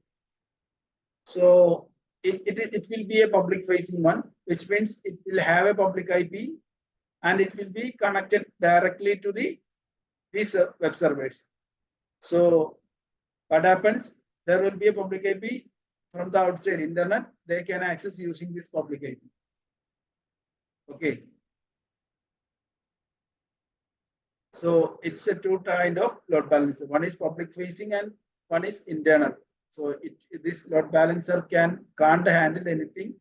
So it will be a public facing one, which means it will have a public IP and it will be connected directly to these web servers. So what happens? There will be a public IP from the outside internet. They can access using this public IP. Okay. So it's a two kind of load balancer. One is public facing and one is internal. So this load balancer can't handle anything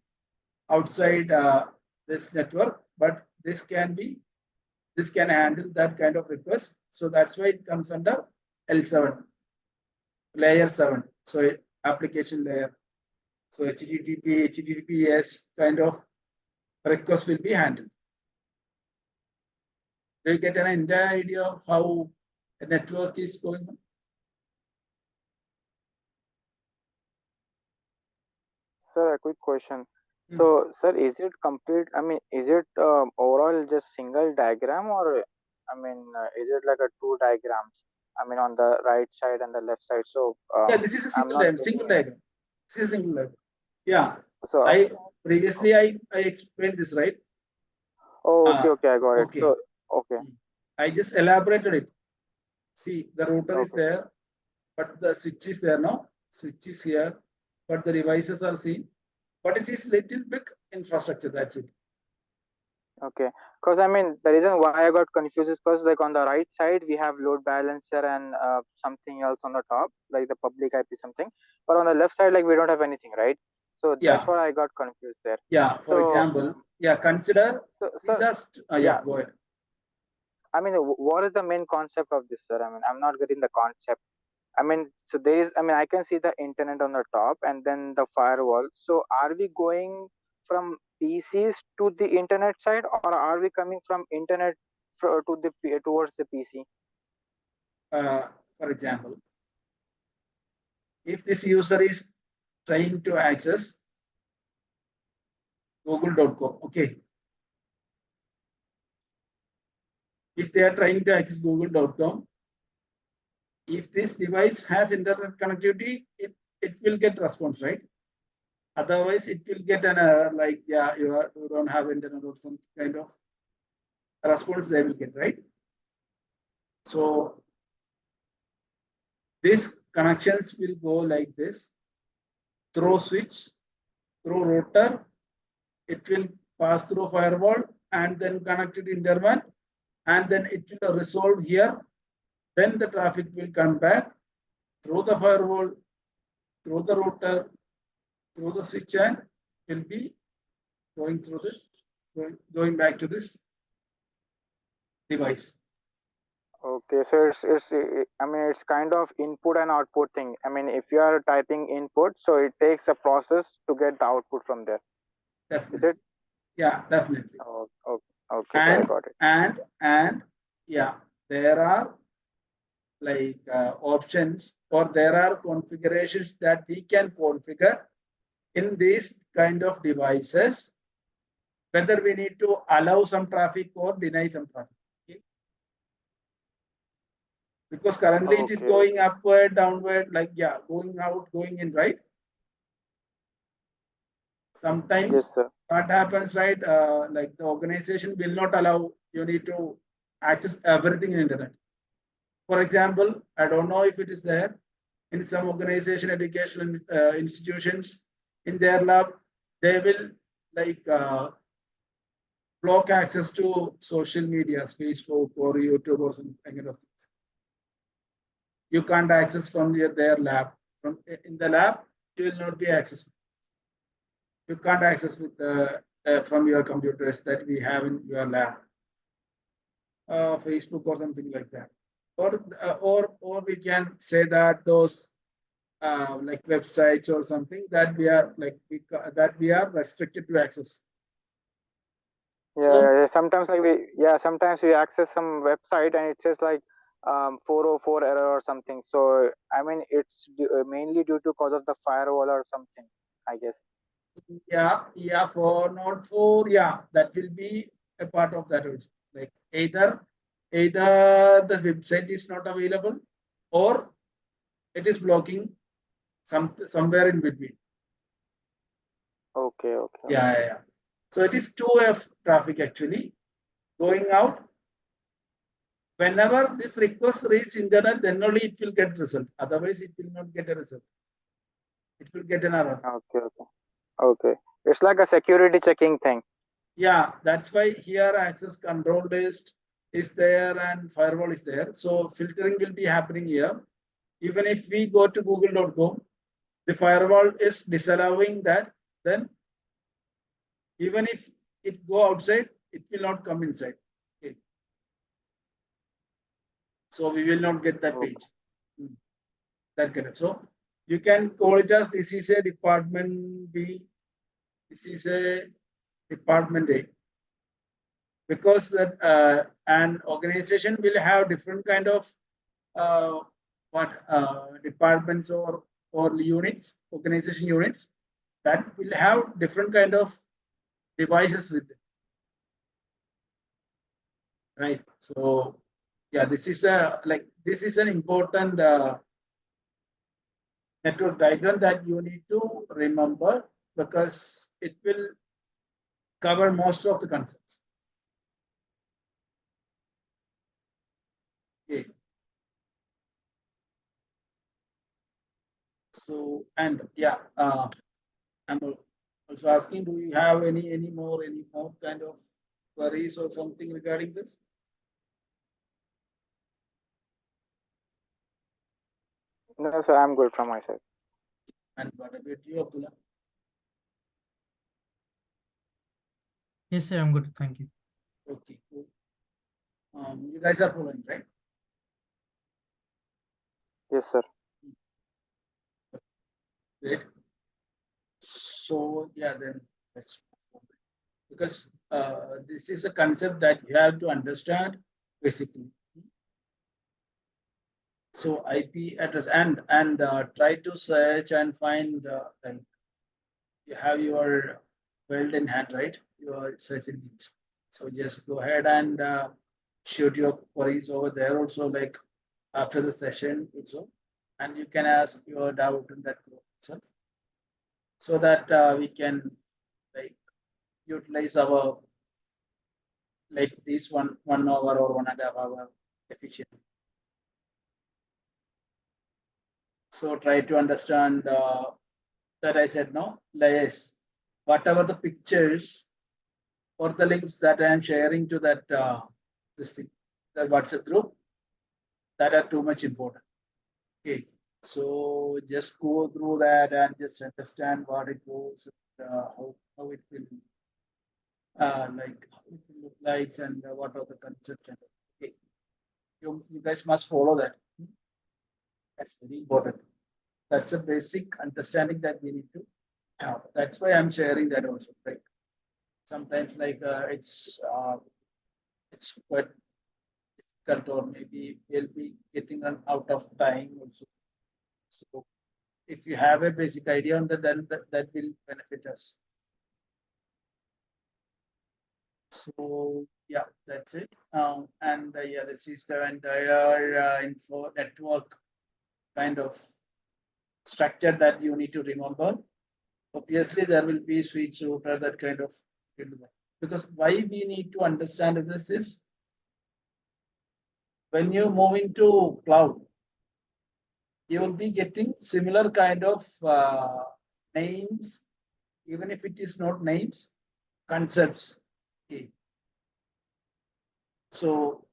outside this network, but this can handle that kind of request. So that's why it comes under L7, layer 7. So application layer. So HTTP, HTTPS kind of request will be handled. Do you get an entire idea of how a network is going on? Sir, a quick question. So, sir, is it complete? I mean, is it overall just single diagram, or I mean, is it like a two diagrams? I mean, on the right side and the left side. So, Yeah, this is a single diagram. This is a single diagram. Yeah. So I previously I explained this, right? Oh, okay, I got it. Okay. So, okay. I just elaborated it. See, the router is Okay. there, but the switch is there now. Switch is here, but the devices are seen. But it is little big infrastructure. That's it. Okay, because I mean the reason why I got confused is because like on the right side we have load balancer and something else on the top, like the public IP something, but on the left side like we don't have anything, right? So that's why I got confused there. Yeah. For example, yeah, consider these are yeah, go ahead. I mean, what is the main concept of this, sir? I mean, I'm not getting the concept. I mean, so there is, I mean, I can see the internet on the top and then the firewall. So are we going from PCs to the internet side, or are we coming from internet to the towards the PC? For example, if this user is trying to access google.com, okay. If they are trying to access google.com, if this device has internet connectivity, it will get response, right? Otherwise, it will get an error like, yeah, you don't have internet or some kind of response they will get, right? So these connections will go like this, through switch, through router, it will pass through firewall and then connect to internet, and then it will resolve here. Then the traffic will come back through the firewall, through the router, through the switch, and will be going through this, going back to this device. Okay, so I mean, it's kind of input and output thing. I mean, if you are typing input, so it takes a process to get the output from there. Definitely. Is it? Yeah, definitely. Oh, okay, so I got it. And yeah, there are like options, or there are configurations that we can configure in these kind of devices, whether we need to allow some traffic or deny some traffic. Okay? Because currently it is going upward, downward, like, yeah, going out, going in, right? Sometimes yes, sir. What happens, right? Like the organization will not allow you need to access everything in internet. For example, I don't know if it is there in some organization, educational institutions, in their lab, they will like block access to social media, Facebook or YouTube or some kind of things. You can't access from their lab. From in the lab, you will not be accessible. You can't access with from your computers that we have in your lab, Facebook or something like that, or we can say that those like websites or something that we are that we are restricted to access. Yeah, sometimes sometimes we access some website and it says like 404 error or something. So I mean, it's mainly due to cause of the firewall or something, I guess. Yeah, for not for, yeah, that will be a part of that also. Like either either the website is not available or it is blocking somewhere in between. Okay, okay. Yeah. So it is 2F traffic actually going out. Whenever this request reaches internet, then only it will get result. Otherwise, it will not get a result. It will get an error. Okay, okay. Okay. It's like a security checking thing. Yeah, that's why here access control list is there and firewall is there. So filtering will be happening here. Even if we go to google.com, the firewall is disallowing that, then even if it go outside, it will not come inside. Okay. So we will not get that Okay. page. That kind of. So you can call it as this is a department B, this is a department A, because that an organization will have different kind of departments or units, organization units that will have different kind of devices with them, right? So yeah, this is an important network diagram that you need to remember because it will cover most of the concepts. Okay. So and yeah, I'm also asking, do you have any more kind of queries or something regarding this? No, sir, I'm good from my side. And what about you, Abdullah? Yes, sir, I'm good. Thank you. Okay, cool. You guys are following, right? Yes, sir. Great. So yeah, then let's because this is a concept that you have to understand basically. So IP address and try to search and find like you have your built in hand, right? Your search engines. So just go ahead and shoot your queries over there also, like after the session also, and you can ask your doubt in that group itself, so that we can like utilize our like this 1 hour or 1.5 hour efficiently. So try to understand that I said no layers, whatever the pictures or the links that I am sharing to that this thing, the WhatsApp group, that are too much important. Okay, so just go through that and just understand what it goes, how it will like how it will look like and what are the concepts. And okay, you guys must follow that. That's very important. That's a basic understanding that we need to have. That's why I'm sharing that also. Like sometimes like it's quite difficult or maybe we'll be getting run out of time also. So if you have a basic idea on that, then that will benefit us. So yeah, that's it. And yeah, this is the entire info network kind of structure that you need to remember. Obviously, there will be switch router that kind of because why we need to understand this is when you move into cloud, you will be getting similar kind of names, even if it is not names, concepts. Okay. So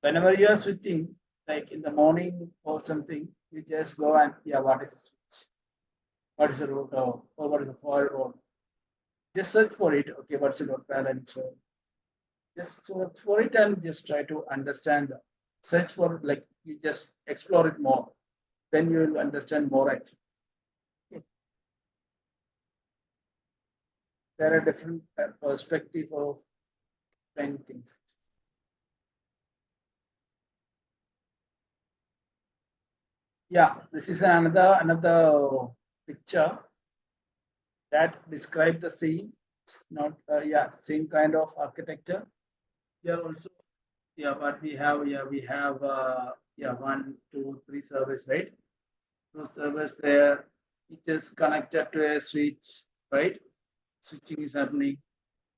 whenever you are switching, like in the morning or something, you just go and yeah, what is a switch? What is a router? Or what is a firewall? Just search for it. Okay, what's a load balancer? Just search for it and just try to understand. Search for like you just explore it more. Then you will understand more actually. There are different perspective of many things. Yeah, this is another picture that describe the same, not yeah, same kind of architecture. Here also Yeah, but we have 1, 2, 3 servers, right? Those servers there, it is connected to a switch, right? Switching is happening.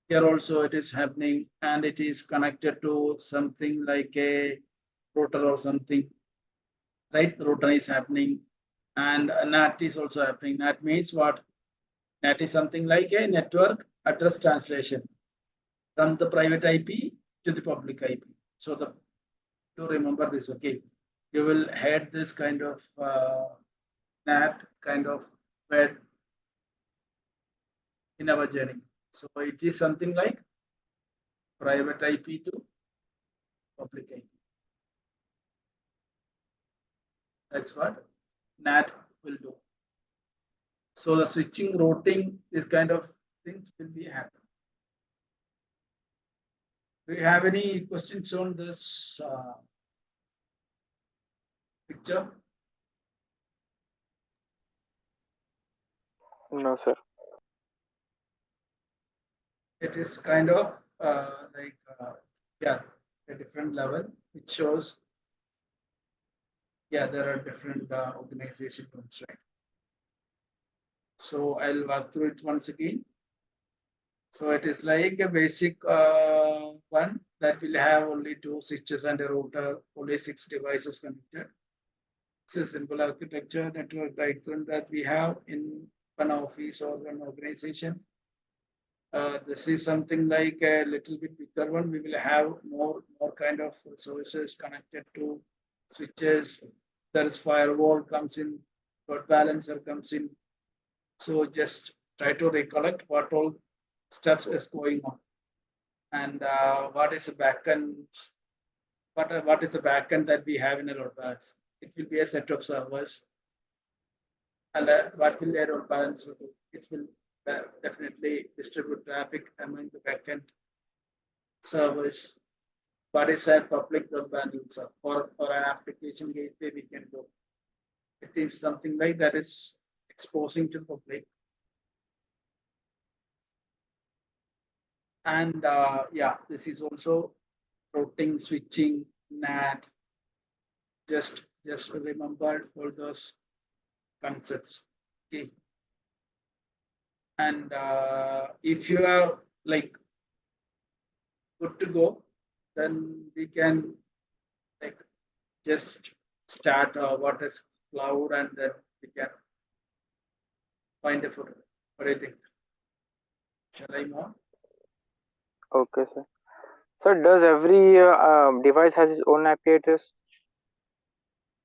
Here also it is happening, and it is connected to something like a router or something, right? The router is happening, and a NAT is also happening. NAT means what? NAT is something like a network address translation from the private IP to the public IP. So to remember this, okay, you will had this kind of NAT kind of word in our journey. So it is something like private IP to public IP. That's what NAT will do. So the switching, routing, this kind of things will be happening. Do you have any questions on this picture? No, sir. It is kind of yeah, a different level. It shows, yeah, there are different organization groups, right? So I'll walk through it once again. So it is like a basic one that will have only 2 switches and a router, only 6 devices connected. It's a simple architecture network diagram that we have in one office or one organization. This is something like a little bit bigger one. We will have more kind of resources connected to switches. There is firewall comes in, load balancer comes in. So just try to recollect what all steps is going on, and what is the backend. What is the backend that we have in a load balancer? It will be a set of servers, and what will a load balancer do? It will definitely distribute traffic among the backend servers. What is a public load balancer for an application gateway we can do? It is something like that is exposing to the public. And yeah, this is also routing, switching, NAT. Just remember all those concepts. Okay. And if you are like good to go, then we can like just start what is cloud, and then we can find a photo. What do you think? Shall I move? Okay, sir. So does every device has its own IP address?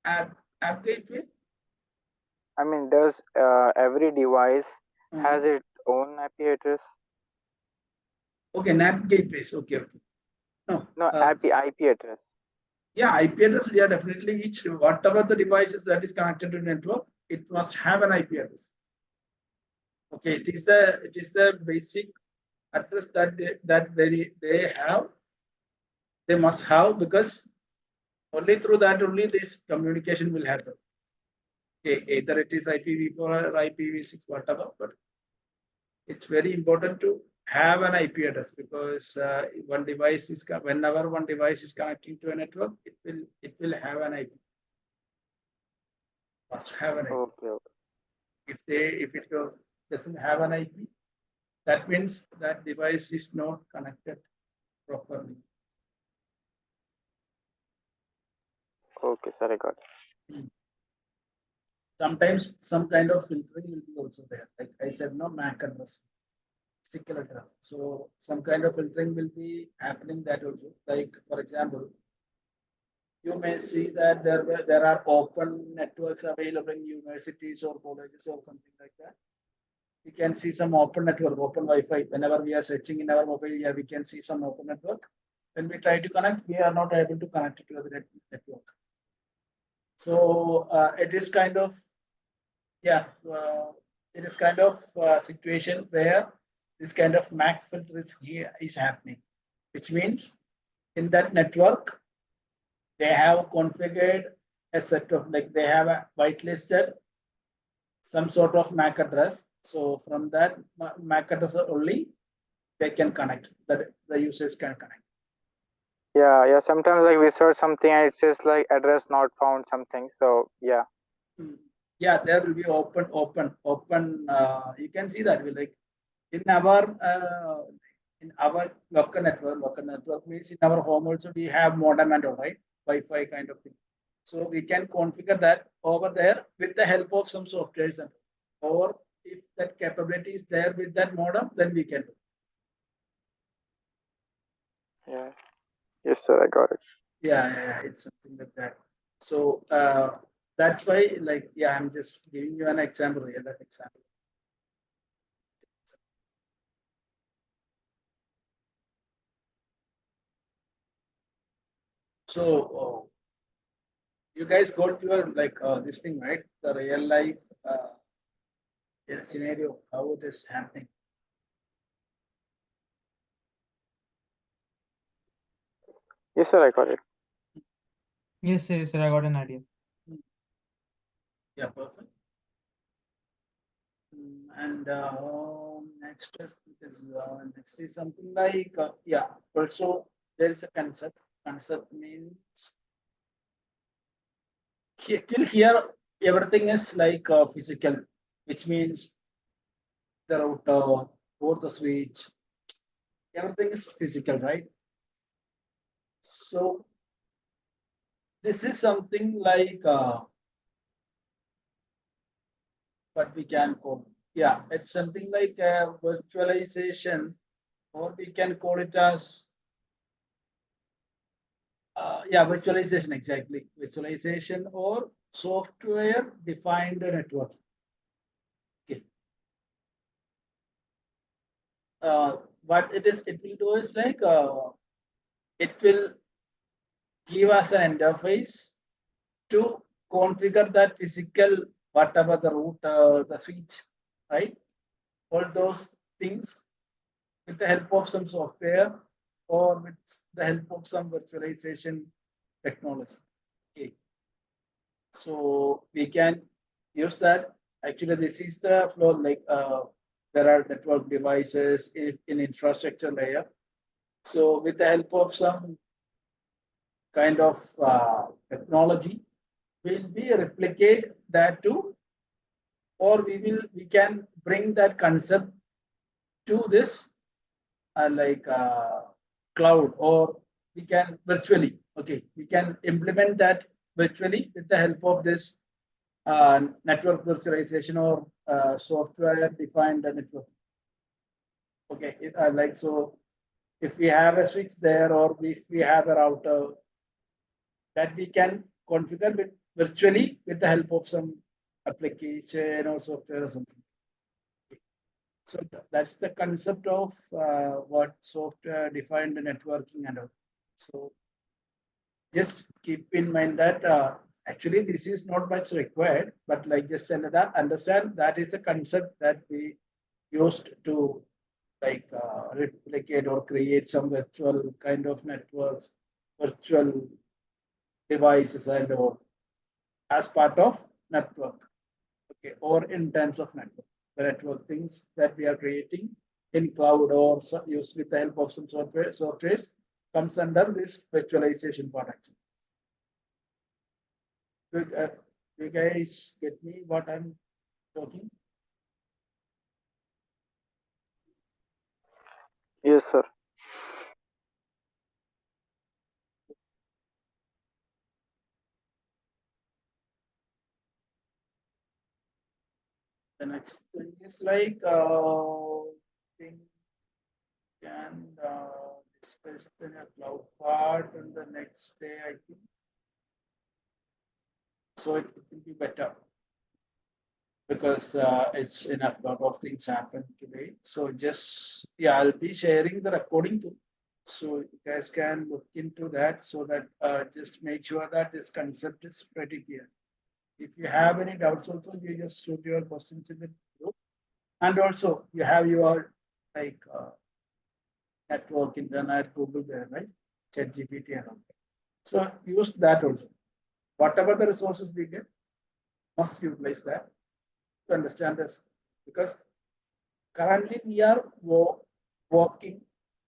App gateway? I mean, does every device has its own IP address? Okay, NAT gateways. Okay. No. No, IP address. Yeah, IP address. Yeah, definitely. Each whatever the devices that is connected to network, it must have an IP address. Okay, it is the basic address that they have. They must have, because only through that only this communication will happen. Okay, either it is IPv4 or IPv6, whatever, but it's very important to have an IP address, because whenever one device is connecting to a network, it will have an IP. Must have an IP. Okay. If it doesn't have an IP, that means that device is not connected properly. Okay, sir, I got it. Sometimes some kind of filtering will be also there. Like I said, no MAC address, physical address. So some kind of filtering will be happening that also. Like for example, you may see that there are open networks available in universities or colleges or something like that. We can see some open network, open Wi-Fi. Whenever we are searching in our mobile, yeah, we can see some open network. When we try to connect, we are not able to connect it to the network. So it is kind of, yeah, it is kind of a situation where this kind of MAC filter is happening, which means in that network, they have configured a set of, like they have a whitelisted some sort of MAC address. So from that MAC address only they can connect, that the users can connect. Yeah. Sometimes like we search something and it says like address not found something. So yeah. Yeah, there will be open. You can see that we like in our local network. Local network means in our home also we have modem and all, right, Wi-Fi kind of thing. So we can configure that over there with the help of some softwares, and or if that capability is there with that modem, then we can do. Yeah. Yes, sir. I got it. Yeah, it's something like that. So that's why, like, yeah, I'm just giving you an example, real life example. So you guys got your like this thing, right? The real life scenario, how it is happening. Yes, sir. I got it. Yes, sir, I got an idea. Yeah, perfect. And next is something like yeah. Also, there is a concept. Concept means till here everything is like physical, which means the router or the switch. Everything is physical, right? So this is something like what we can call. Yeah, it's something like virtualization, or we can call it as yeah, virtualization, exactly. Virtualization or software defined network. Okay. What it will do is like it will give us an interface to configure that physical, whatever the router, the switch, right? All those things with the help of some software or with the help of some virtualization technology. Okay. So we can use that. Actually, this is the flow, like there are network devices in infrastructure layer. So with the help of some kind of technology, we'll be replicate that to, or we can bring that concept to this like cloud, or we can virtually, okay, we can implement that virtually with the help of this network virtualization or software defined network. Okay, like so, if we have a switch there or if we have a router, that we can configure with virtually with the help of some application or software or something. So that's the concept of what software defined networking and all. So just keep in mind that actually this is not much required, but like just understand that is the concept that we used to like replicate or create some virtual kind of networks, virtual devices and all as part of network. Okay, or in terms of network, the network things that we are creating in cloud or use with the help of some softwares comes under this virtualization part actually. You guys get me what I'm talking? Yes, sir. The next thing is like thing can discuss the cloud part and the next day I think. So it will be better because it's enough. Lot of things happen today. So just yeah, I'll be sharing the recording too. So you guys can look into that so that just make sure that this concept is pretty clear. If you have any doubts also, you just shoot your questions in the group. And also you have your like network, internet, Google there, right? ChatGPT and all. So use that also. Whatever the resources we get, must utilize that to understand this. Because currently we are working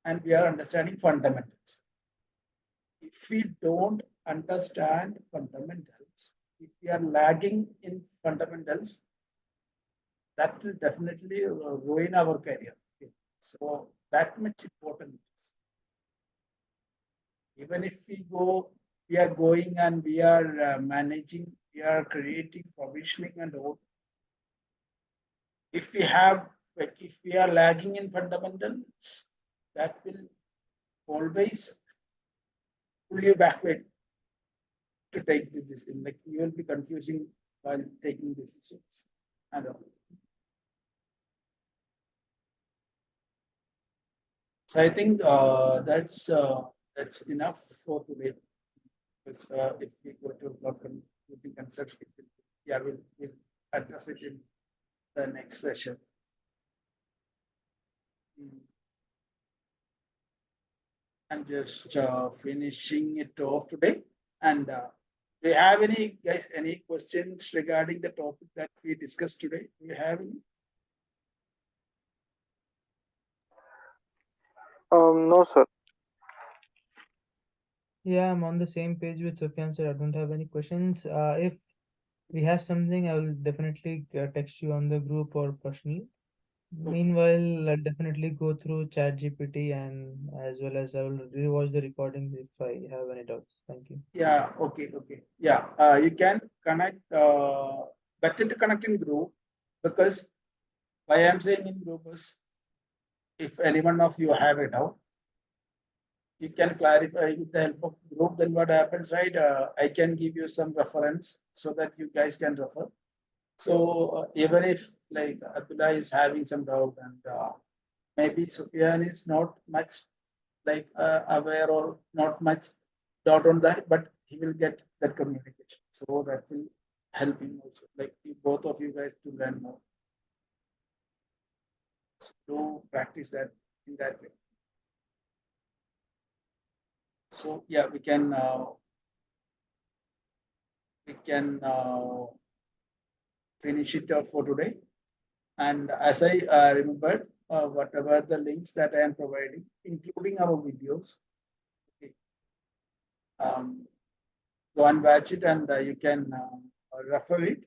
and we are understanding fundamentals. if we don't understand fundamentals, if we are lagging in fundamentals, that will definitely ruin our career. Okay. So that much important it is. Even if we are going and we are managing, we are creating, provisioning and all. If we have, like, if we are lagging in fundamentals, that will always pull you backward to take the decision. Like you will be confusing while taking decisions and all. So I think that's enough for today. Because if we go to cloud computing concept, yeah, we'll address it in the next session. I'm just finishing it off today. And do you have any guys any questions regarding the topic that we discussed today? Do you have any? No, sir. Yeah, I'm on the same page with Sufyan, sir. I don't have any questions. If we have something, I will definitely text you on the group or personally. Meanwhile, I'll definitely go through ChatGPT and as well as I will rewatch the recording if I have any doubts. Thank you. Yeah, okay, okay. Yeah, you can connect, better to connect in group, because why I'm saying in group is if any one of you have a doubt, you can clarify with the help of group. Then what happens, right? I can give you some reference so that you guys can refer. So even if like Abdullah is having some doubt and maybe Sufyan is not much like aware or not much doubt on that, but he will get that communication. So that will help him also. Like both of you guys to learn more. So do practice that in that way. So yeah, we can finish it up for today. And as I remembered, whatever the links that I am providing, including our videos, okay, go and watch it and you can refer it.